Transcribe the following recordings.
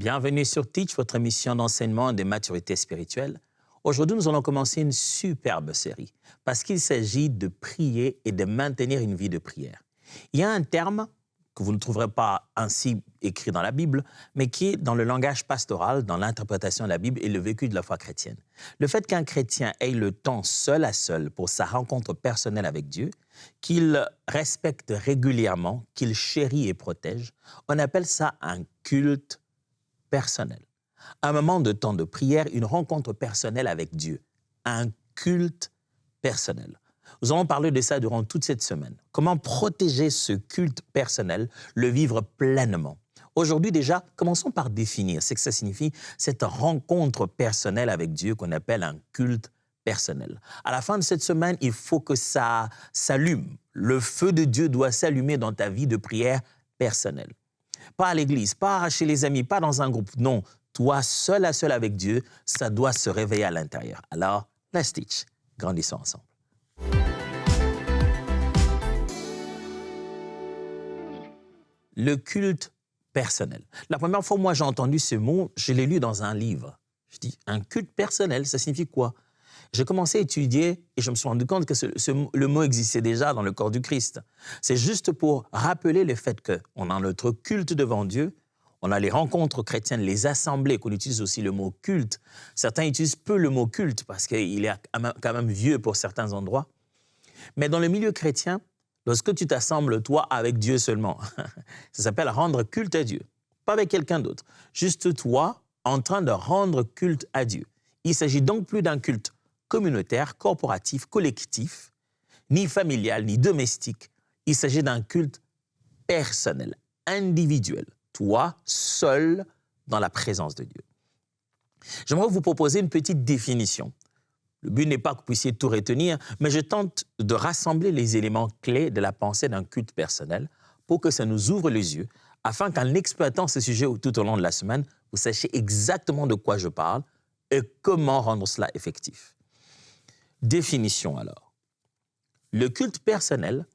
Bienvenue sur Teach, votre émission d'enseignement de maturité spirituelle. Aujourd'hui, nous allons commencer une superbe série parce qu'il s'agit de prier et de maintenir une vie de prière. Il y a un terme que vous ne trouverez pas ainsi écrit dans la Bible, mais qui est dans le langage pastoral, dans l'interprétation de la Bible et le vécu de la foi chrétienne. Le fait qu'un chrétien ait le temps seul à seul pour sa rencontre personnelle avec Dieu, qu'il respecte régulièrement, qu'il chérit et protège, on appelle ça un culte personnel. Un moment de temps de prière, une rencontre personnelle avec Dieu, un culte personnel. Nous allons parler de ça durant toute cette semaine. Comment protéger ce culte personnel, le vivre pleinement. Aujourd'hui déjà, commençons par définir ce que ça signifie, cette rencontre personnelle avec Dieu qu'on appelle un culte personnel. À la fin de cette semaine, il faut que ça s'allume. Le feu de Dieu doit s'allumer dans ta vie de prière personnelle. Pas à l'église, pas chez les amis, pas dans un groupe. Non, toi, seul à seul avec Dieu, ça doit se réveiller à l'intérieur. Alors, let's teach. Grandissons ensemble. Le culte personnel. La première fois, moi, j'ai entendu ce mot, je l'ai lu dans un livre. Je dis, un culte personnel, ça signifie quoi? J'ai commencé à étudier et je me suis rendu compte que le mot existait déjà dans le corps du Christ. C'est juste pour rappeler le fait qu'on a notre culte devant Dieu, on a les rencontres chrétiennes, les assemblées, qu'on utilise aussi le mot culte. Certains utilisent peu le mot culte parce qu'il est quand même vieux pour certains endroits. Mais dans le milieu chrétien, lorsque tu t'assembles, toi, avec Dieu seulement, ça s'appelle rendre culte à Dieu, pas avec quelqu'un d'autre. Juste toi, en train de rendre culte à Dieu. Il ne s'agit donc plus d'un culte communautaire, corporatif, collectif, ni familial, ni domestique. Il s'agit d'un culte personnel, individuel. Toi, seul, dans la présence de Dieu. J'aimerais vous proposer une petite définition. Le but n'est pas que vous puissiez tout retenir, mais je tente de rassembler les éléments clés de la pensée d'un culte personnel pour que ça nous ouvre les yeux, afin qu'en exploitant ce sujet tout au long de la semaine, vous sachiez exactement de quoi je parle et comment rendre cela effectif. Définition alors. Le culte personnel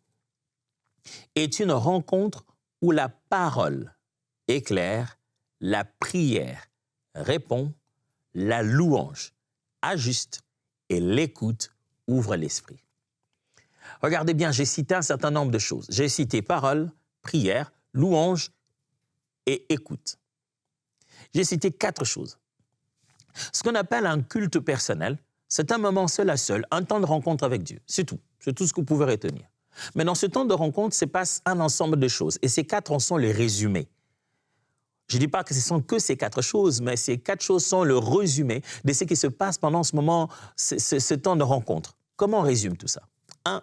est une rencontre où la parole éclaire, la prière répond, la louange ajuste et l'écoute ouvre l'esprit. Regardez bien, j'ai cité un certain nombre de choses. J'ai cité parole, prière, louange et écoute. J'ai cité 4 choses. Ce qu'on appelle un culte personnel, c'est un moment seul à seul, un temps de rencontre avec Dieu. C'est tout. C'est tout ce que vous pouvez retenir. Mais dans ce temps de rencontre, se passe un ensemble de choses. Et ces 4 en sont les résumés. Je ne dis pas que ce sont que ces 4 choses, mais ces 4 choses sont le résumé de ce qui se passe pendant ce moment, ce temps de rencontre. Comment on résume tout ça? 1,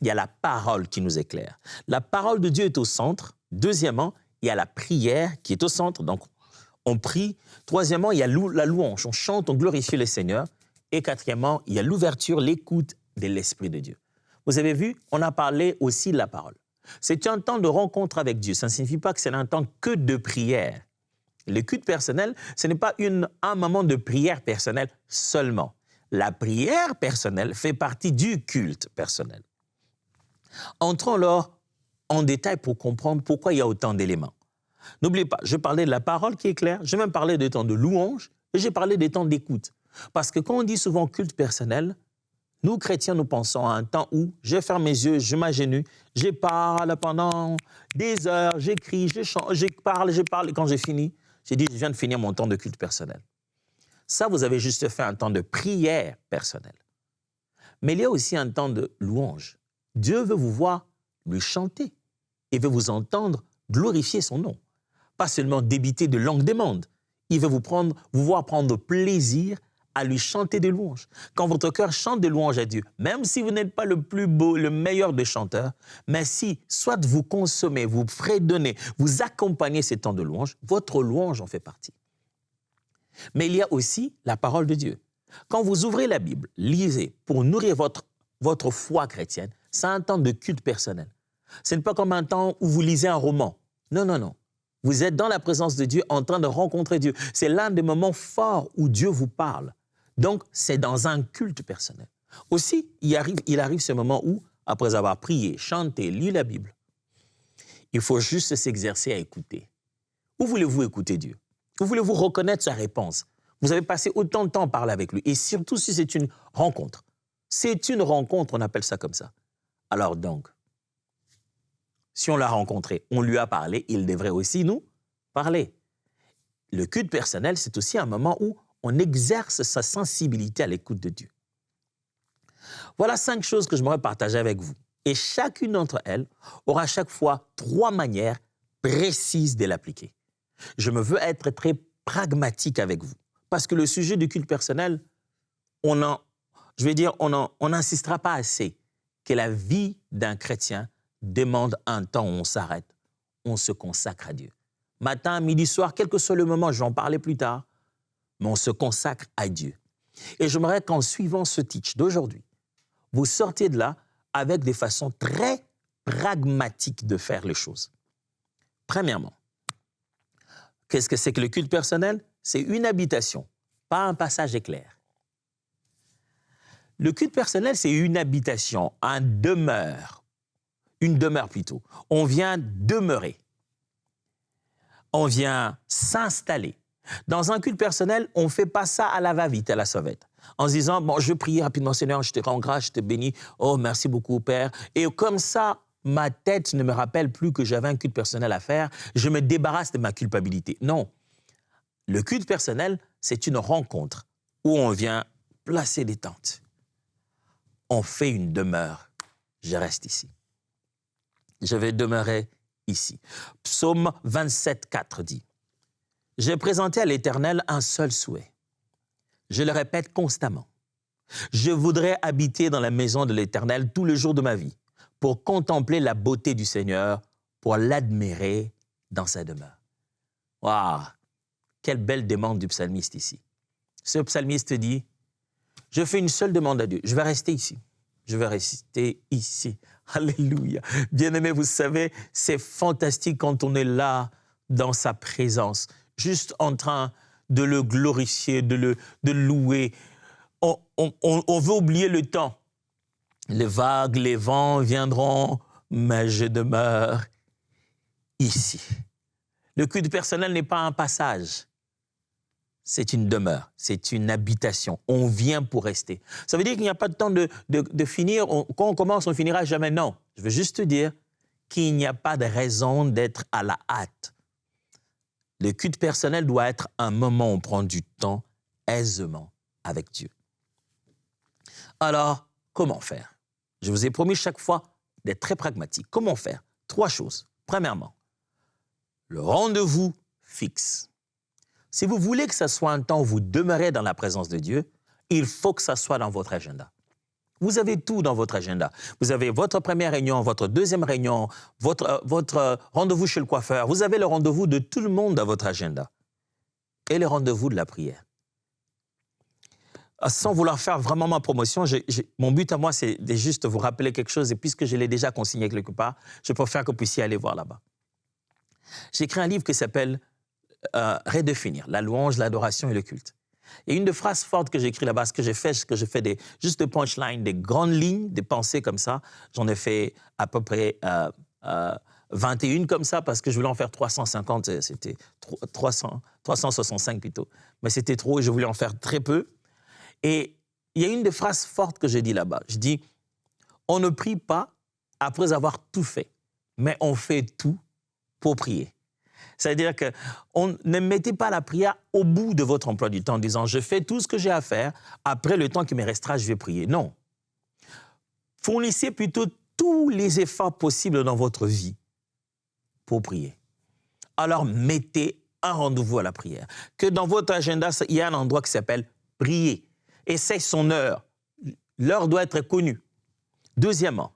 il y a la parole qui nous éclaire. La parole de Dieu est au centre. Deuxièmement, il y a la prière qui est au centre, donc on prie. Troisièmement, il y a la louange, on chante, on glorifie le Seigneur. Et quatrièmement, il y a l'ouverture, l'écoute de l'Esprit de Dieu. Vous avez vu, on a parlé aussi de la parole. C'est un temps de rencontre avec Dieu. Ça ne signifie pas que c'est un temps que de prière. Le culte personnel, ce n'est pas un moment de prière personnelle seulement. La prière personnelle fait partie du culte personnel. Entrons alors en détail pour comprendre pourquoi il y a autant d'éléments. N'oubliez pas, je parlais de la parole qui est claire, j'ai même parlé des temps de louange et j'ai parlé des temps d'écoute. Parce que quand on dit souvent culte personnel, nous, chrétiens, nous pensons à un temps où je ferme mes yeux, je m'agenouille, je parle pendant des heures, j'écris, je chante, je parle, et quand j'ai fini, j'ai dit, je viens de finir mon temps de culte personnel. Ça, vous avez juste fait un temps de prière personnelle. Mais il y a aussi un temps de louange. Dieu veut vous voir lui chanter et veut vous entendre glorifier son nom. Pas seulement débiter de longues demandes. Il veut vous voir prendre plaisir à lui chanter des louanges. Quand votre cœur chante des louanges à Dieu, même si vous n'êtes pas le plus beau, le meilleur des chanteurs, mais si, soit vous consommez, vous fredonnez, vous accompagnez ces temps de louange, votre louange en fait partie. Mais il y a aussi la parole de Dieu. Quand vous ouvrez la Bible, lisez pour nourrir votre foi chrétienne, c'est un temps de culte personnel. Ce n'est pas comme un temps où vous lisez un roman. Non, non, non. Vous êtes dans la présence de Dieu, en train de rencontrer Dieu. C'est l'un des moments forts où Dieu vous parle. Donc, c'est dans un culte personnel. Aussi, il arrive ce moment où, après avoir prié, chanté, lu la Bible, il faut juste s'exercer à écouter. Où voulez-vous écouter Dieu? Où voulez-vous reconnaître sa réponse? Vous avez passé autant de temps à parler avec lui. Et surtout si c'est une rencontre. C'est une rencontre, on appelle ça comme ça. Alors donc, si on l'a rencontré, on lui a parlé, il devrait aussi nous parler. Le culte personnel, c'est aussi un moment où on exerce sa sensibilité à l'écoute de Dieu. Voilà 5 choses que j'aimerais partager avec vous. Et chacune d'entre elles aura à chaque fois 3 manières précises de l'appliquer. Je me veux être très pragmatique avec vous. Parce que le sujet du culte personnel, on n'insistera pas assez que la vie d'un chrétien demande un temps où on s'arrête, on se consacre à Dieu. Matin, midi, soir, quel que soit le moment, je vais en parler plus tard, mais on se consacre à Dieu. Et j'aimerais qu'en suivant ce teach d'aujourd'hui, vous sortiez de là avec des façons très pragmatiques de faire les choses. Premièrement, qu'est-ce que c'est que le culte personnel? C'est une habitation, pas un passage éclair. Le culte personnel, c'est une habitation, une demeure plutôt. On vient demeurer. On vient s'installer. Dans un culte personnel, on ne fait pas ça à la va-vite, à la sauvette. En se disant, bon, je prie rapidement, Seigneur, je te rends grâce, je te bénis. Oh, merci beaucoup, Père. Et comme ça, ma tête ne me rappelle plus que j'avais un culte personnel à faire. Je me débarrasse de ma culpabilité. Non. Le culte personnel, c'est une rencontre où on vient placer des tentes. On fait une demeure. Je reste ici. Je vais demeurer ici. Psaume 27, 4 dit, « J'ai présenté à l'Éternel un seul souhait. Je le répète constamment. Je voudrais habiter dans la maison de l'Éternel tous les jours de ma vie pour contempler la beauté du Seigneur, pour l'admirer dans sa demeure. » Waouh! Quelle belle demande du psalmiste ici. Ce psalmiste dit, « Je fais une seule demande à Dieu. Je vais rester ici. Je vais rester ici. » Alléluia. Bien-aimés, vous savez, c'est fantastique quand on est là dans sa présence, juste en train de le glorifier, de le louer. On veut oublier le temps. Les vagues, les vents viendront, mais je demeure ici. Le culte personnel n'est pas un passage. C'est une demeure, c'est une habitation. On vient pour rester. Ça veut dire qu'il n'y a pas de temps de finir. Quand on commence, on ne finira jamais. Non, je veux juste te dire qu'il n'y a pas de raison d'être à la hâte. Le culte personnel doit être un moment où on prend du temps aisément avec Dieu. Alors, comment faire? Je vous ai promis chaque fois d'être très pragmatique. Comment faire? 3 choses. Premièrement, le rendez-vous fixe. Si vous voulez que ce soit un temps où vous demeurez dans la présence de Dieu, il faut que ça soit dans votre agenda. Vous avez tout dans votre agenda. Vous avez votre première réunion, votre deuxième réunion, votre rendez-vous chez le coiffeur. Vous avez le rendez-vous de tout le monde dans votre agenda. Et le rendez-vous de la prière. Sans vouloir faire vraiment ma promotion, mon but à moi, c'est de juste vous rappeler quelque chose. Et puisque je l'ai déjà consigné quelque part, je préfère que vous puissiez aller voir là-bas. J'ai écrit un livre qui s'appelle Redéfinir, la louange, l'adoration et le culte. Et une des phrases fortes que j'ai écrites là-bas, ce que j'ai fait juste des punchlines, des grandes lignes, des pensées comme ça. J'en ai fait à peu près 21 comme ça, parce que je voulais en faire 350, c'était 365 plutôt. Mais c'était trop et je voulais en faire très peu. Et il y a une des phrases fortes que j'ai dit là-bas. Je dis, on ne prie pas après avoir tout fait, mais on fait tout pour prier. C'est-à-dire que ne mettez pas la prière au bout de votre emploi du temps en disant « je fais tout ce que j'ai à faire, après le temps qui me restera, je vais prier ». Non. Fournissez plutôt tous les efforts possibles dans votre vie pour prier. Alors mettez un rendez-vous à la prière. Que dans votre agenda, il y a un endroit qui s'appelle « prier ». Et c'est son heure. L'heure doit être connue. Deuxièmement,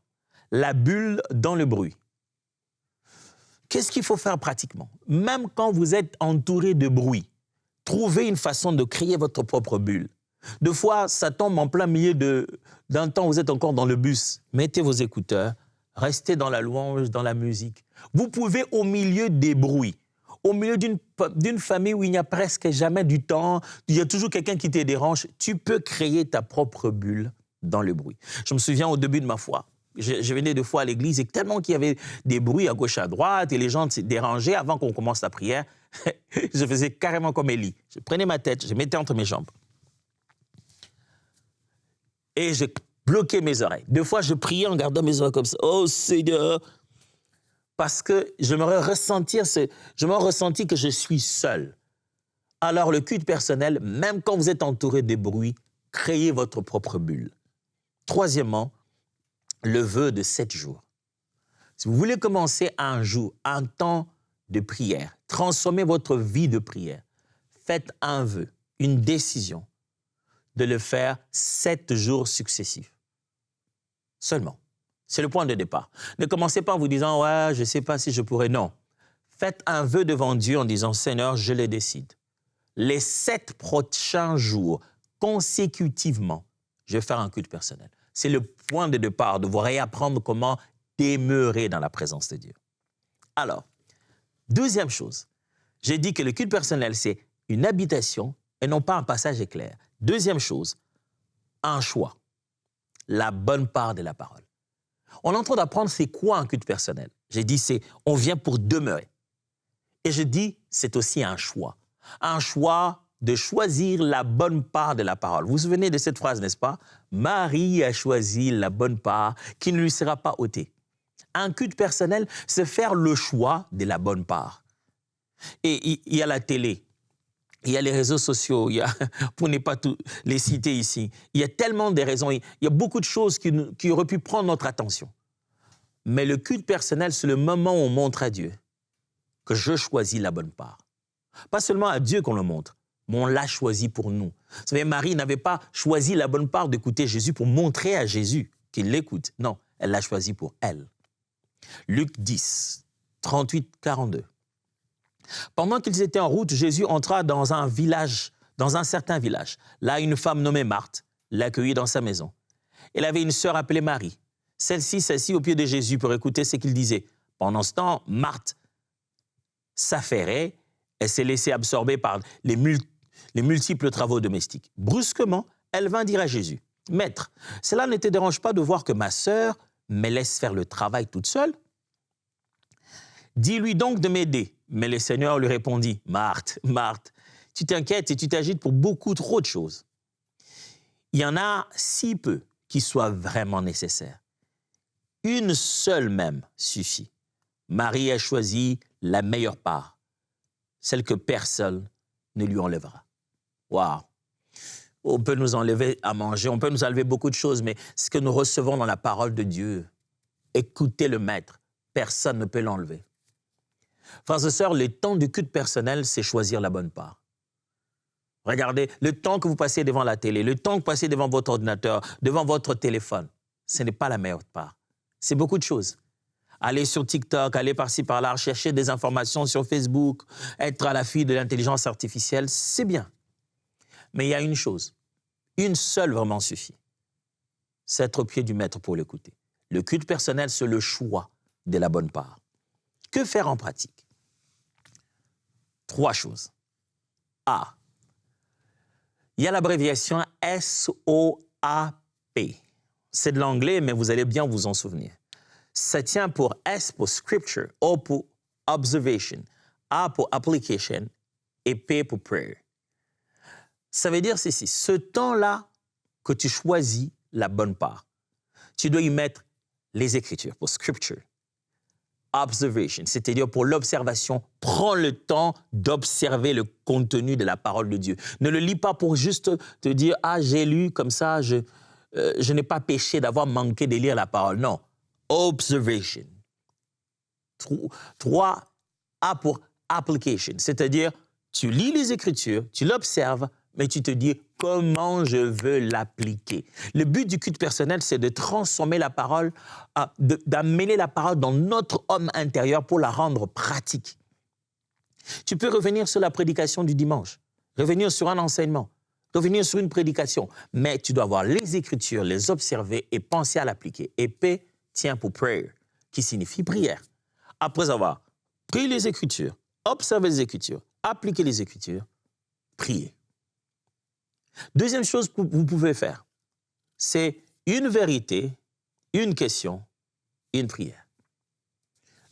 la bulle dans le bruit. Qu'est-ce qu'il faut faire pratiquement? Même quand vous êtes entouré de bruit, trouvez une façon de créer votre propre bulle. Deux fois, ça tombe en plein milieu d'un temps où vous êtes encore dans le bus. Mettez vos écouteurs, restez dans la louange, dans la musique. Vous pouvez, au milieu des bruits, au milieu d'une famille où il n'y a presque jamais du temps, il y a toujours quelqu'un qui te dérange, tu peux créer ta propre bulle dans le bruit. Je me souviens au début de ma foi, je venais 2 fois à l'église et tellement qu'il y avait des bruits à gauche à droite et les gens se dérangeaient avant qu'on commence la prière, Je faisais carrément comme Élie. Je prenais ma tête, je mettais entre mes jambes. Et je bloquais mes oreilles. Deux fois, je priais en gardant mes oreilles comme ça. Oh Seigneur! Parce que je me ressentis que je suis seul. Alors, le culte personnel, même quand vous êtes entouré de bruit, créez votre propre bulle. Troisièmement, le vœu de 7 jours. Si vous voulez commencer un jour, un temps de prière, transformer votre vie de prière, faites un vœu, une décision de le faire 7 jours successifs. Seulement. C'est le point de départ. Ne commencez pas en vous disant « Ouais, je ne sais pas si je pourrais. » Non. Faites un vœu devant Dieu en disant « Seigneur, je le décide. Les 7 prochains jours, consécutivement, je vais faire un culte personnel. » C'est le point de départ de vous réapprendre comment demeurer dans la présence de Dieu. Alors, deuxième chose, j'ai dit que le culte personnel, c'est une habitation et non pas un passage éclair. Deuxième chose, un choix, la bonne part de la parole. On est en train d'apprendre c'est quoi un culte personnel. J'ai dit on vient pour demeurer. Et je dis c'est aussi un choix. Un choix de choisir la bonne part de la parole. Vous vous souvenez de cette phrase, n'est-ce pas? Marie a choisi la bonne part qui ne lui sera pas ôtée. Un culte personnel, c'est faire le choix de la bonne part. Et il y a la télé, il y a les réseaux sociaux, pour ne pas tous les citer ici, il y a tellement de raisons, il y a beaucoup de choses qui auraient pu prendre notre attention. Mais le culte personnel, c'est le moment où on montre à Dieu que je choisis la bonne part. Pas seulement à Dieu qu'on le montre, mais on l'a choisi pour nous. Vous savez, Marie n'avait pas choisi la bonne part d'écouter Jésus pour montrer à Jésus qu'il l'écoute. Non, elle l'a choisi pour elle. Luc 10, 38-42. Pendant qu'ils étaient en route, Jésus entra dans un certain village. Là, une femme nommée Marthe l'accueillit dans sa maison. Elle avait une sœur appelée Marie. Celle-ci s'assit au pied de Jésus pour écouter ce qu'il disait. Pendant ce temps, Marthe s'affairait. Elle s'est laissée absorber par les multiples travaux domestiques. Brusquement, elle vint dire à Jésus, « Maître, cela ne te dérange pas de voir que ma sœur me laisse faire le travail toute seule? Dis-lui donc de m'aider. » Mais le Seigneur lui répondit, « Marthe, Marthe, tu t'inquiètes et tu t'agites pour beaucoup trop de choses. Il y en a si peu qui soient vraiment nécessaires. Une seule même suffit. Marie a choisi la meilleure part, celle que personne ne lui enlèvera. » Waouh! On peut nous enlever à manger, on peut nous enlever beaucoup de choses, mais ce que nous recevons dans la parole de Dieu, écoutez le Maître, personne ne peut l'enlever. Frères et sœurs, le temps du culte personnel, c'est choisir la bonne part. Regardez, le temps que vous passez devant la télé, le temps que vous passez devant votre ordinateur, devant votre téléphone, ce n'est pas la meilleure part. C'est beaucoup de choses. Aller sur TikTok, aller par-ci, par-là, chercher des informations sur Facebook, être à l'affût de l'intelligence artificielle, c'est bien. Mais il y a une chose, une seule vraiment suffit. C'est être au pied du Maître pour l'écouter. Le culte personnel, c'est le choix de la bonne part. Que faire en pratique? 3 choses. A. Il y a l'abréviation SOAP. C'est de l'anglais, mais vous allez bien vous en souvenir. Ça tient pour S pour Scripture, O pour Observation, A pour Application et P pour Prayer. Ça veut dire ceci, ce temps-là que tu choisis la bonne part, tu dois y mettre les Écritures pour Scripture. Observation, c'est-à-dire pour l'observation, prends le temps d'observer le contenu de la parole de Dieu. Ne le lis pas pour juste te dire « Ah, j'ai lu comme ça, je n'ai pas péché d'avoir manqué de lire la parole. » Non, observation. 3, A pour application, c'est-à-dire tu lis les Écritures, tu l'observes, mais tu te dis comment je veux l'appliquer. Le but du culte personnel, c'est de transformer la parole, d'amener la parole dans notre homme intérieur pour la rendre pratique. Tu peux revenir sur la prédication du dimanche, revenir sur un enseignement, revenir sur une prédication, mais tu dois avoir les Écritures, les observer et penser à l'appliquer. Et P tient pour prayer, qui signifie prière. Après avoir pris les Écritures, observé les Écritures, appliqué les Écritures, prier. Deuxième chose que vous pouvez faire, c'est une vérité, une question, une prière.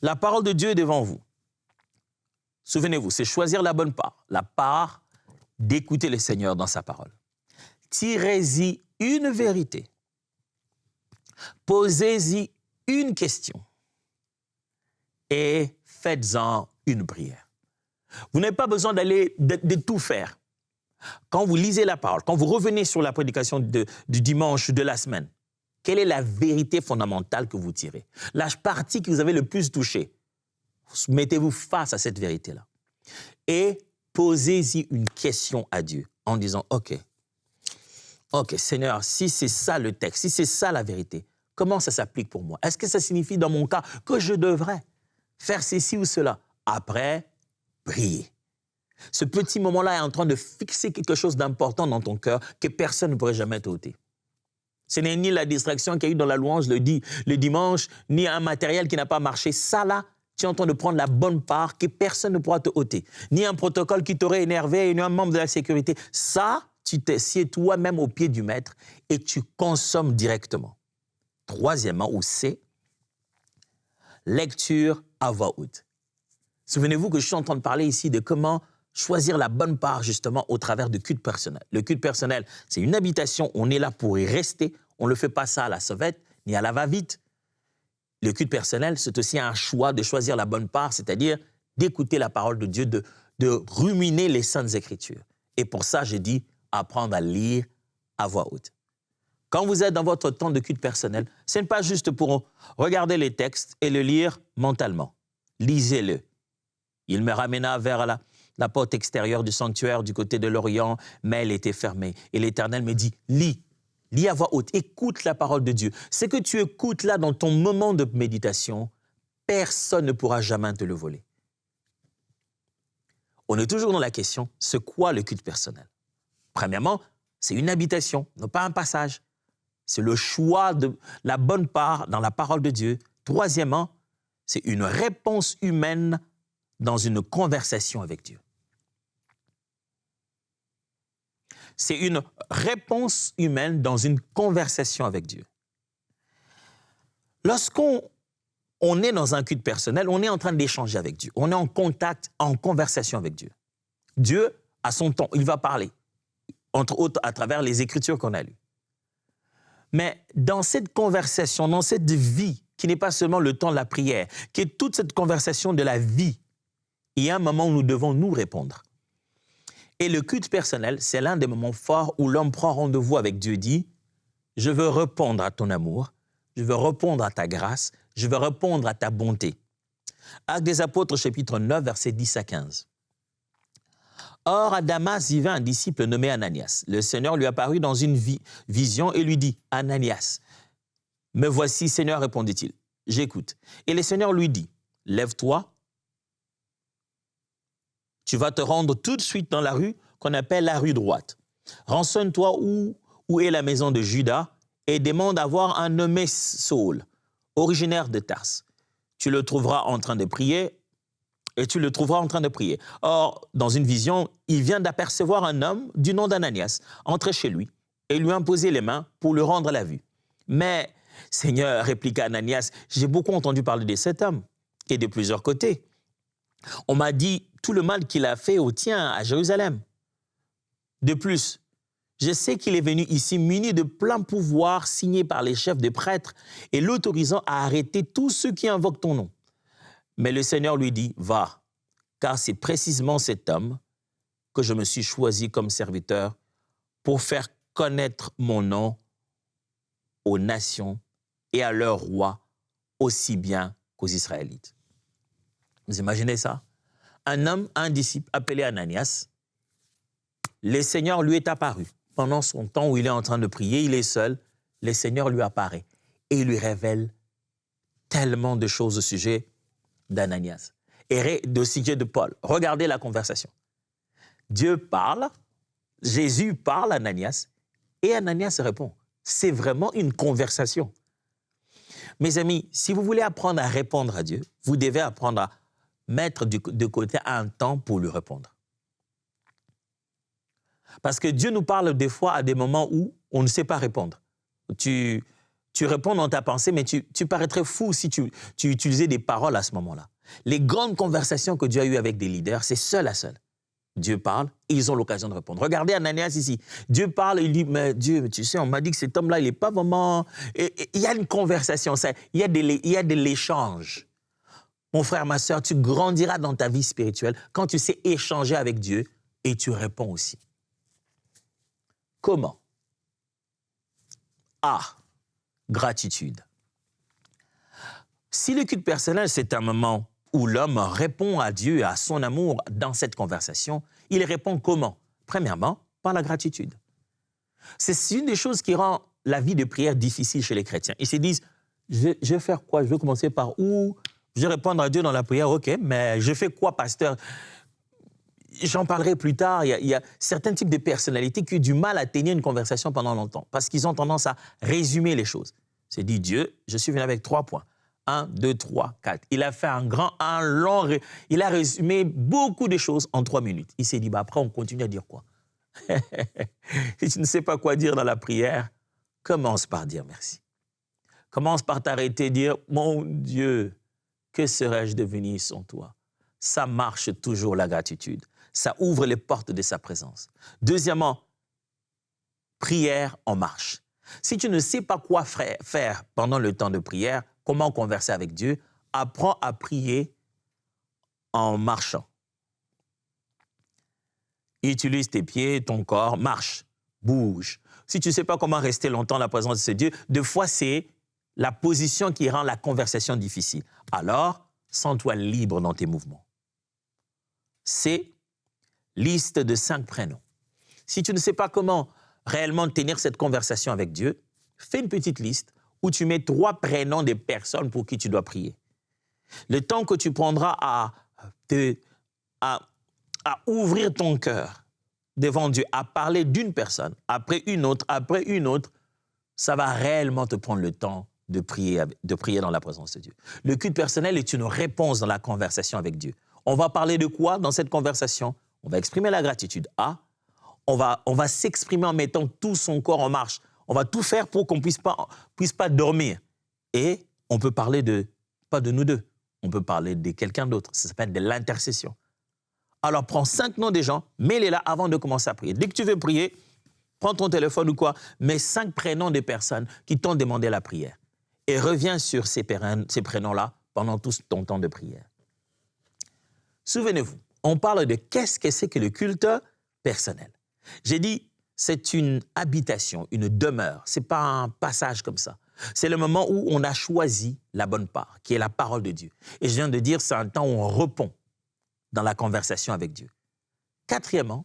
La parole de Dieu est devant vous. Souvenez-vous, c'est choisir la part d'écouter le Seigneur dans sa parole. Tirez-y une vérité. Posez-y une question et faites-en une prière. Vous n'avez pas besoin de tout faire. Quand vous lisez la parole, quand vous revenez sur la prédication du dimanche de la semaine, quelle est la vérité fondamentale que vous tirez? La partie que vous avez le plus touchée, mettez-vous face à cette vérité-là. Et posez-y une question à Dieu en disant, OK, Seigneur, si c'est ça le texte, si c'est ça la vérité, comment ça s'applique pour moi? Est-ce que ça signifie dans mon cas que je devrais faire ceci ou cela? Après, prier. Ce petit moment-là est en train de fixer quelque chose d'important dans ton cœur que personne ne pourrait jamais t'ôter. Ce n'est ni la distraction qu'il y a eu dans la louange le dimanche, ni un matériel qui n'a pas marché. Ça, là, tu es en train de prendre la bonne part que personne ne pourra te ôter. Ni un protocole qui t'aurait énervé, ni un membre de la sécurité. Ça, tu t'assieds toi-même au pied du maître et tu consommes directement. Troisièmement, ou C, lecture à voix haute. Souvenez-vous que je suis en train de parler ici de comment choisir la bonne part, justement, au travers de culte personnel. Le culte personnel, c'est une habitation, on est là pour y rester. On ne le fait pas ça à la sauvette, ni à la va-vite. Le culte personnel, c'est aussi un choix de choisir la bonne part, c'est-à-dire d'écouter la parole de Dieu, de ruminer les Saintes Écritures. Et pour ça, j'ai dit, apprendre à lire à voix haute. Quand vous êtes dans votre temps de culte personnel, ce n'est pas juste pour regarder les textes et le lire mentalement. Lisez-le. Il me ramena vers la porte extérieure du sanctuaire du côté de l'Orient, mais elle était fermée. Et l'Éternel me dit, lis à voix haute, écoute la parole de Dieu. Ce que tu écoutes là dans ton moment de méditation, personne ne pourra jamais te le voler. On est toujours dans la question, c'est quoi le culte personnel? Premièrement, c'est une habitation, non pas un passage. C'est le choix de la bonne part dans la parole de Dieu. Troisièmement, c'est une réponse humaine dans une conversation avec Dieu. C'est une réponse humaine dans une conversation avec Dieu. Lorsqu'on est dans un culte personnel, on est en train d'échanger avec Dieu. On est en contact, en conversation avec Dieu. Dieu, à son temps, il va parler, entre autres à travers les Écritures qu'on a lues. Mais dans cette conversation, dans cette vie, qui n'est pas seulement le temps de la prière, qui est toute cette conversation de la vie, il y a un moment où nous devons nous répondre. Et le culte personnel, c'est l'un des moments forts où l'homme prend rendez-vous avec Dieu et dit « Je veux répondre à ton amour, je veux répondre à ta grâce, je veux répondre à ta bonté. » Actes des Apôtres, chapitre 9, versets 10 à 15. Or, à Damas vivait un disciple nommé Ananias. Le Seigneur lui apparut dans une vision et lui dit « Ananias, me voici, Seigneur, répondit-il. J'écoute. » Et le Seigneur lui dit « Lève-toi. Tu vas te rendre tout de suite dans la rue qu'on appelle la rue droite. Renseigne-toi où est la maison de Judas et demande à voir un nommé Saul, originaire de Tarse. Tu le trouveras en train de prier et tu le trouveras en train de prier. Or, dans une vision, il vient d'apercevoir un homme du nom d'Ananias entrer chez lui et lui imposer les mains pour lui rendre la vue. Mais, Seigneur, répliqua Ananias, j'ai beaucoup entendu parler de cet homme et de plusieurs côtés. On m'a dit tout le mal qu'il a fait au tien à Jérusalem. De plus, je sais qu'il est venu ici muni de plein pouvoir signé par les chefs des prêtres et l'autorisant à arrêter tous ceux qui invoquent ton nom. Mais le Seigneur lui dit, va, car c'est précisément cet homme que je me suis choisi comme serviteur pour faire connaître mon nom aux nations et à leurs rois aussi bien qu'aux Israélites. Vous imaginez ça? Un homme, un disciple appelé Ananias, le Seigneur lui est apparu. Pendant son temps où il est en train de prier, il est seul, le Seigneur lui apparaît et il lui révèle tellement de choses au sujet d'Ananias et au sujet de Paul. Regardez la conversation. Dieu parle, Jésus parle à Ananias et Ananias répond. C'est vraiment une conversation. Mes amis, si vous voulez apprendre à répondre à Dieu, vous devez apprendre à mettre de côté un temps pour lui répondre. Parce que Dieu nous parle des fois à des moments où on ne sait pas répondre. Tu tu réponds dans ta pensée, mais tu paraîtrais fou si tu utilisais des paroles à ce moment-là. Les grandes conversations que Dieu a eues avec des leaders, c'est seul à seul. Dieu parle et ils ont l'occasion de répondre. Regardez Ananias ici. Dieu parle et il dit, mais Dieu, tu sais, on m'a dit que cet homme-là, il n'est pas vraiment... Et il y a une conversation, il y a de l'échange. Mon frère, ma sœur, tu grandiras dans ta vie spirituelle quand tu sais échanger avec Dieu et tu réponds aussi. Comment? A. Gratitude. Si le culte personnel, c'est un moment où l'homme répond à Dieu et à son amour dans cette conversation, il répond comment? Premièrement, par la gratitude. C'est une des choses qui rend la vie de prière difficile chez les chrétiens. Ils se disent, je vais faire quoi? Je vais commencer par où? Je vais répondre à Dieu dans la prière, ok, mais je fais quoi, pasteur? J'en parlerai plus tard. Il y a certains types de personnalités qui ont du mal à tenir une conversation pendant longtemps parce qu'ils ont tendance à résumer les choses. C'est dit, Dieu, je suis venu avec 3 points. 1, 2, 3, 4. Il a fait un long... Il a résumé beaucoup de choses en 3 minutes. Il s'est dit, bah après, on continue à dire quoi? Si tu ne sais pas quoi dire dans la prière, commence par dire merci. Commence par t'arrêter et dire, mon Dieu, que serais-je devenu sans toi? Ça marche toujours, la gratitude. Ça ouvre les portes de sa présence. Deuxièmement, prière en marche. Si tu ne sais pas quoi faire pendant le temps de prière, comment converser avec Dieu, apprends à prier en marchant. Utilise tes pieds, ton corps, marche, bouge. Si tu ne sais pas comment rester longtemps dans la présence de ce Dieu, des fois c'est la position qui rend la conversation difficile. Alors, sens-toi libre dans tes mouvements. C'est liste de 5 prénoms. Si tu ne sais pas comment réellement tenir cette conversation avec Dieu, fais une petite liste où tu mets 3 prénoms des personnes pour qui tu dois prier. Le temps que tu prendras à ouvrir ton cœur devant Dieu, à parler d'une personne, après une autre, ça va réellement te prendre le temps de prier dans la présence de Dieu. Le culte personnel est une réponse dans la conversation avec Dieu. On va parler de quoi dans cette conversation? On va exprimer la gratitude. On va s'exprimer en mettant tout son corps en marche. On va tout faire pour qu'on ne puisse pas dormir. Et on peut parler pas de nous deux, on peut parler de quelqu'un d'autre. Ça s'appelle de l'intercession. Alors prends 5 noms des gens, mets-les là avant de commencer à prier. Dès que tu veux prier, prends ton téléphone ou quoi, mets 5 prénoms des personnes qui t'ont demandé la prière. Et reviens sur ces prénoms-là pendant tout ton temps de prière. Souvenez-vous, on parle de qu'est-ce que c'est que le culte personnel. J'ai dit, c'est une habitation, une demeure. Ce n'est pas un passage comme ça. C'est le moment où on a choisi la bonne part, qui est la parole de Dieu. Et je viens de dire, c'est un temps où on répond dans la conversation avec Dieu. 4e,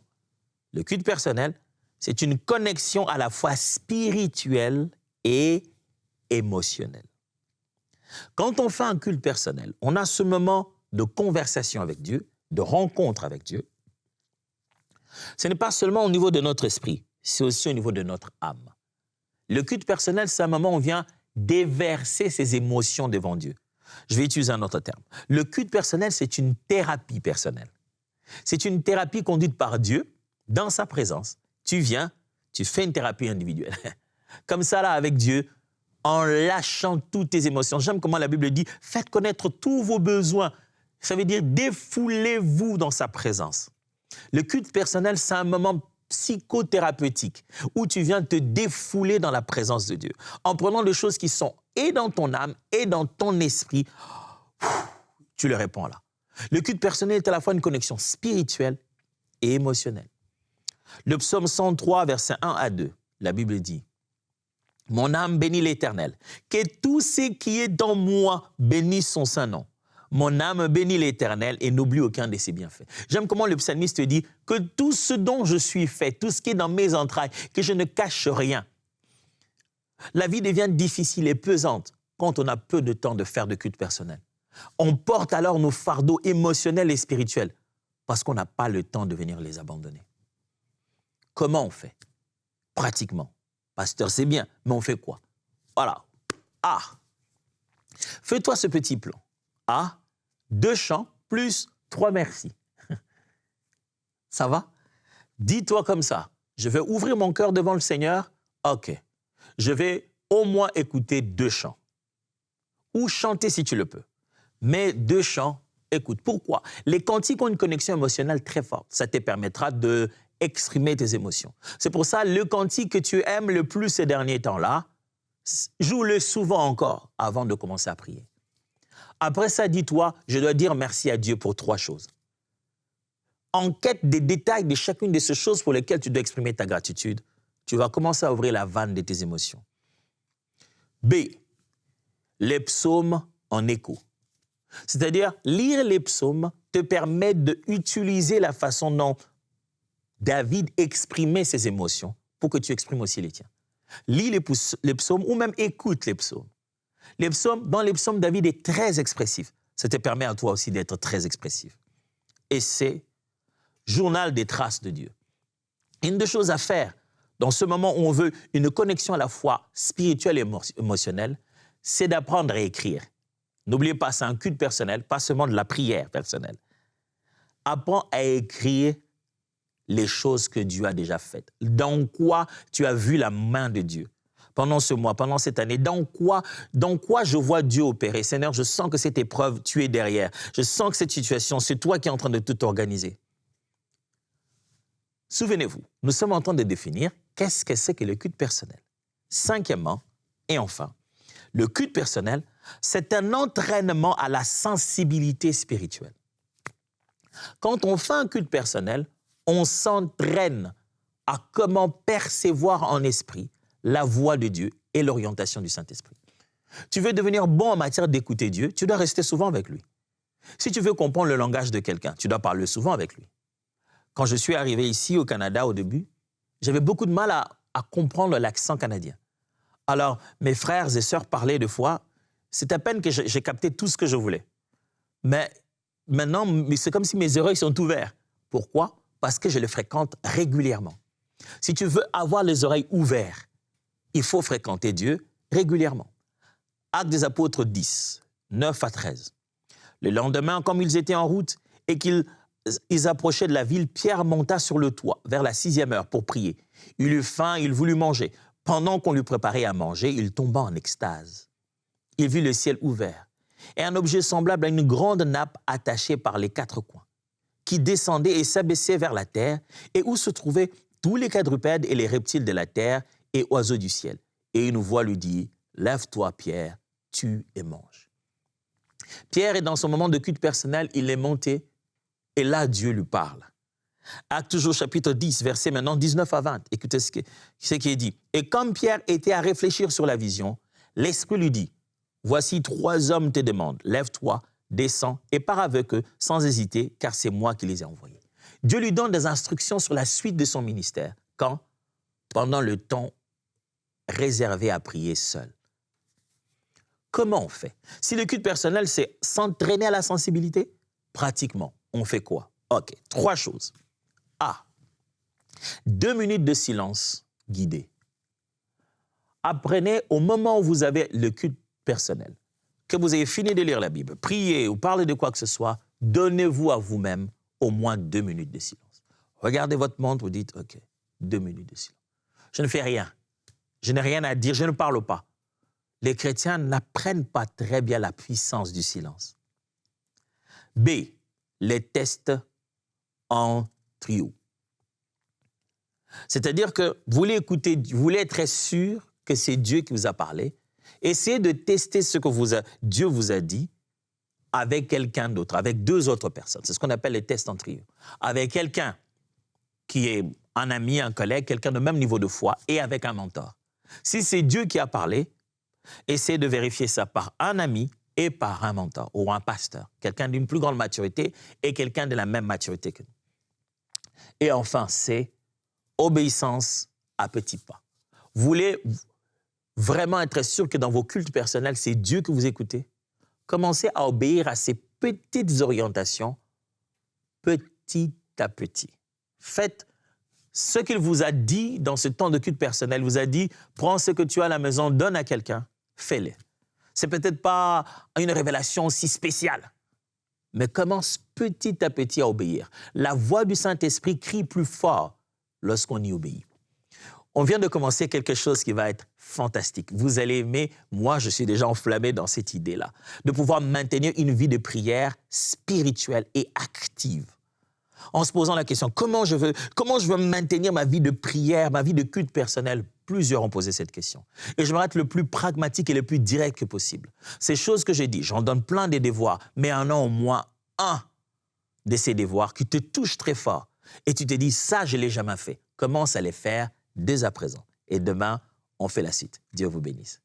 le culte personnel, c'est une connexion à la fois spirituelle et émotionnelle. Quand on fait un culte personnel, on a ce moment de conversation avec Dieu, de rencontre avec Dieu. Ce n'est pas seulement au niveau de notre esprit, c'est aussi au niveau de notre âme. Le culte personnel, c'est un moment où on vient déverser ses émotions devant Dieu. Je vais utiliser un autre terme. Le culte personnel, c'est une thérapie personnelle. C'est une thérapie conduite par Dieu dans sa présence. Tu viens, tu fais une thérapie individuelle. Comme ça, là, avec Dieu, en lâchant toutes tes émotions. J'aime comment la Bible dit, faites connaître tous vos besoins. Ça veut dire défoulez-vous dans sa présence. Le culte personnel, c'est un moment psychothérapeutique où tu viens te défouler dans la présence de Dieu en prenant des choses qui sont et dans ton âme et dans ton esprit. Tu le réponds là. Le culte personnel est à la fois une connexion spirituelle et émotionnelle. Le psaume 103, versets 1 à 2, la Bible dit « Mon âme bénit l'Éternel, que tout ce qui est dans moi bénisse son saint nom. Mon âme bénit l'Éternel et n'oublie aucun de ses bienfaits. » J'aime comment le psalmiste dit que tout ce dont je suis fait, tout ce qui est dans mes entrailles, que je ne cache rien. La vie devient difficile et pesante quand on a peu de temps de faire de culte personnel. On porte alors nos fardeaux émotionnels et spirituels parce qu'on n'a pas le temps de venir les abandonner. Comment on fait? Pratiquement. Pasteur, c'est bien, mais on fait quoi? Voilà. A. Fais-toi ce petit plan. A. 2 chants plus 3 merci. Ça va? Dis-toi comme ça. Je vais ouvrir mon cœur devant le Seigneur. OK. Je vais au moins écouter 2 chants. Ou chanter si tu le peux. Mais 2 chants, écoute. Pourquoi? Les cantiques ont une connexion émotionnelle très forte. Ça te permettra d'exprimer tes émotions. C'est pour ça, le cantique que tu aimes le plus ces derniers temps-là, joue-le souvent encore avant de commencer à prier. Après ça, dis-toi, je dois dire merci à Dieu pour 3 choses. Enquête des détails de chacune de ces choses pour lesquelles tu dois exprimer ta gratitude. Tu vas commencer à ouvrir la vanne de tes émotions. B. Les psaumes en écho. C'est-à-dire, lire les psaumes te permet d'utiliser la façon dont David exprimait ses émotions pour que tu exprimes aussi les tiens. Lis les psaumes ou même écoute les psaumes. Dans les psaumes, David est très expressif. Ça te permet à toi aussi d'être très expressif. Et c'est journal des traces de Dieu. Une des choses à faire dans ce moment où on veut une connexion à la fois spirituelle et émotionnelle, c'est d'apprendre à écrire. N'oubliez pas, c'est un culte personnel, pas seulement de la prière personnelle. Apprends à écrire les choses que Dieu a déjà faites. Dans quoi tu as vu la main de Dieu pendant ce mois, pendant cette année? Dans quoi je vois Dieu opérer? Seigneur, je sens que cette épreuve, tu es derrière. Je sens que cette situation, c'est toi qui es en train de tout organiser. Souvenez-vous, nous sommes en train de définir qu'est-ce que c'est que le culte personnel. 5e, et enfin, le culte personnel, c'est un entraînement à la sensibilité spirituelle. Quand on fait un culte personnel, on s'entraîne à comment percevoir en esprit la voix de Dieu et l'orientation du Saint-Esprit. Tu veux devenir bon en matière d'écouter Dieu, tu dois rester souvent avec lui. Si tu veux comprendre le langage de quelqu'un, tu dois parler souvent avec lui. Quand je suis arrivé ici au Canada au début, j'avais beaucoup de mal à comprendre l'accent canadien. Alors, mes frères et sœurs parlaient deux fois, c'est à peine que j'ai capté tout ce que je voulais. Mais maintenant, c'est comme si mes oreilles sont ouvertes. Pourquoi? Parce que je les fréquente régulièrement. Si tu veux avoir les oreilles ouvertes, il faut fréquenter Dieu régulièrement. Actes des Apôtres 10, 9 à 13. Le lendemain, comme ils étaient en route et qu'ils approchaient de la ville, Pierre monta sur le toit vers la 6e heure pour prier. Il eut faim, il voulut manger. Pendant qu'on lui préparait à manger, il tomba en extase. Il vit le ciel ouvert et un objet semblable à une grande nappe attachée par les 4 coins, qui descendait et s'abaissait vers la terre et où se trouvaient tous les quadrupèdes et les reptiles de la terre et oiseaux du ciel. Et une voix lui dit, « Lève-toi, Pierre, tue et mange. » Pierre est dans son moment de culte personnel, il est monté et là, Dieu lui parle. Actes toujours chapitre 10, verset maintenant 19 à 20. Écoutez ce qui est dit. « Et comme Pierre était à réfléchir sur la vision, l'Esprit lui dit, « Voici 3 hommes te demandent, lève-toi, descends et pars avec eux sans hésiter, car c'est moi qui les ai envoyés. » Dieu lui donne des instructions sur la suite de son ministère. Quand? Pendant le temps réservé à prier seul. Comment on fait? Si le culte personnel, c'est s'entraîner à la sensibilité, pratiquement, on fait quoi? OK, 3 choses. A. 2 minutes de silence guidé. Apprenez au moment où vous avez le culte personnel, que vous ayez fini de lire la Bible, prier ou parler de quoi que ce soit, donnez-vous à vous-même au moins 2 minutes de silence. Regardez votre montre, vous dites, OK, 2 minutes de silence. Je ne fais rien. Je n'ai rien à dire, je ne parle pas. Les chrétiens n'apprennent pas très bien la puissance du silence. B. Les tests en trio. C'est-à-dire que vous voulez écouter, vous voulez être sûr que c'est Dieu qui vous a parlé. Essayez de tester ce que Dieu vous a dit avec quelqu'un d'autre, avec 2 autres personnes. C'est ce qu'on appelle les tests en trio. Avec quelqu'un qui est un ami, un collègue, quelqu'un de même niveau de foi et avec un mentor. Si c'est Dieu qui a parlé, essayez de vérifier ça par un ami et par un mentor ou un pasteur, quelqu'un d'une plus grande maturité et quelqu'un de la même maturité que nous. Et enfin, c'est obéissance à petits pas. Vous voulez vraiment être sûr que dans vos cultes personnels, c'est Dieu que vous écoutez? Commencez à obéir à ces petites orientations petit à petit. Faites ce qu'il vous a dit dans ce temps de culte personnel. Il vous a dit, prends ce que tu as à la maison, donne à quelqu'un, fais-le. C'est peut-être pas une révélation si spéciale, mais commence petit à petit à obéir. La voix du Saint-Esprit crie plus fort lorsqu'on y obéit. On vient de commencer quelque chose qui va être fantastique. Vous allez aimer, moi je suis déjà enflammé dans cette idée-là, de pouvoir maintenir une vie de prière spirituelle et active. En se posant la question, comment je veux maintenir ma vie de prière, ma vie de culte personnel? Plusieurs ont posé cette question. Et je vais être le plus pragmatique et le plus direct que possible. Ces choses que j'ai dit, j'en donne plein des devoirs, mais en a au moins un de ces devoirs qui te touche très fort. Et tu te dis, ça, je ne l'ai jamais fait. Commence à les faire dès à présent. Et demain, on fait la suite. Dieu vous bénisse.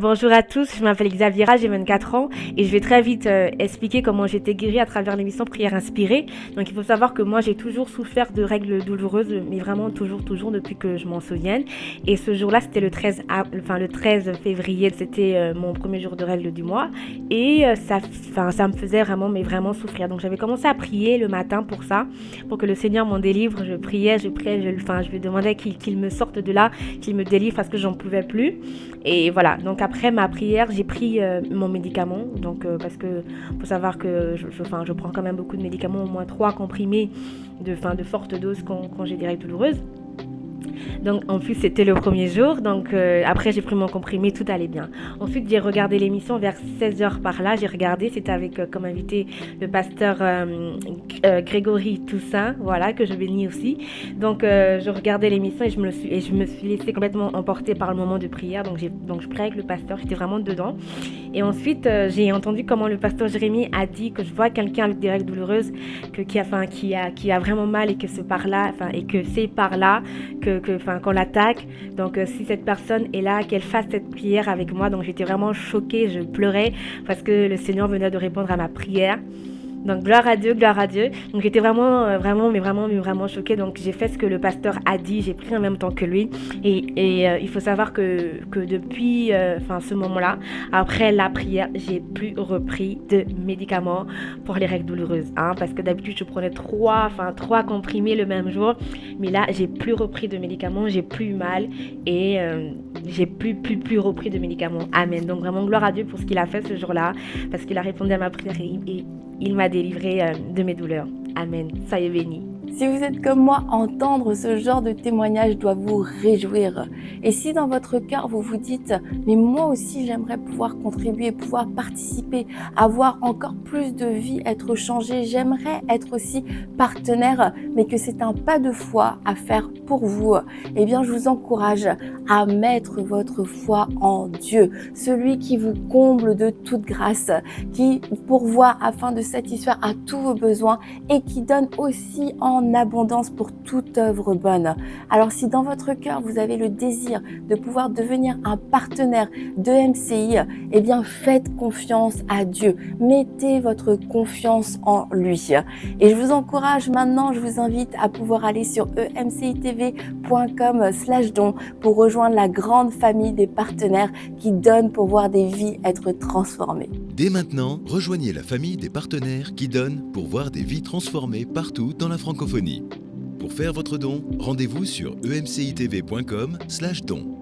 Bonjour à tous, je m'appelle Xaviera, j'ai 24 ans et je vais très vite expliquer comment j'ai été guérie à travers l'émission Prière Inspirée. Donc il faut savoir que moi j'ai toujours souffert de règles douloureuses, mais vraiment toujours depuis que je m'en souvienne. Et ce jour-là c'était le 13 février, c'était mon premier jour de règles du mois et ça me faisait vraiment souffrir. Donc j'avais commencé à prier le matin pour ça, pour que le Seigneur m'en délivre. Je priais, je lui demandais qu'il me sorte de là, qu'il me délivre parce que j'en pouvais plus. Et voilà. Donc après ma prière, j'ai pris mon médicament, donc parce que faut savoir que je prends quand même beaucoup de médicaments, au moins 3 comprimés de forte dose quand j'ai des règles douloureuses. Donc en plus c'était le premier jour, donc après j'ai pris mon comprimé, tout allait bien. Ensuite j'ai regardé l'émission vers 16h par là, j'ai regardé, c'était avec comme invité le pasteur Grégory Toussaint, voilà, que je bénis aussi. Donc je regardais l'émission et je me suis laissée complètement emporter par le moment de prière, donc je priais avec le pasteur, j'étais vraiment dedans. Et ensuite j'ai entendu comment le pasteur Jérémie a dit que je vois quelqu'un avec des règles douloureuses qui a vraiment mal et que c'est par là qu'on l'attaque. Donc si cette personne est là, qu'elle fasse cette prière avec moi. Donc j'étais vraiment choquée, je pleurais parce que le Seigneur venait de répondre à ma prière. Donc gloire à Dieu. Donc j'étais vraiment choquée. Donc j'ai fait ce que le pasteur a dit, j'ai pris en même temps que lui. Et il faut savoir que depuis ce moment-là, après la prière, j'ai plus repris de médicaments pour les règles douloureuses. Parce que d'habitude je prenais 3 comprimés le même jour. Mais là j'ai plus repris de médicaments, j'ai plus eu mal et j'ai plus repris de médicaments. Amen. Donc vraiment gloire à Dieu pour ce qu'il a fait ce jour-là, parce qu'il a répondu à ma prière et il m'a délivré de mes douleurs. Amen. Soyez bénis. Si vous êtes comme moi, entendre ce genre de témoignage doit vous réjouir. Et si dans votre cœur vous vous dites « mais moi aussi j'aimerais pouvoir contribuer, pouvoir participer, avoir encore plus de vie, être changé, j'aimerais être aussi partenaire, mais que c'est un pas de foi à faire pour vous », eh bien je vous encourage à mettre votre foi en Dieu, celui qui vous comble de toute grâce, qui pourvoit afin de satisfaire à tous vos besoins et qui donne aussi en abondance pour toute œuvre bonne. Alors si dans votre cœur vous avez le désir de pouvoir devenir un partenaire de MCI, eh bien faites confiance à Dieu, mettez votre confiance en lui. Et je vous encourage maintenant, je vous invite à pouvoir aller sur emcitv.com/don pour rejoindre la grande famille des partenaires qui donnent pour voir des vies être transformées. Dès maintenant, rejoignez la famille des partenaires qui donnent pour voir des vies transformées partout dans la francophonie. Pour faire votre don, rendez-vous sur emcitv.com/don.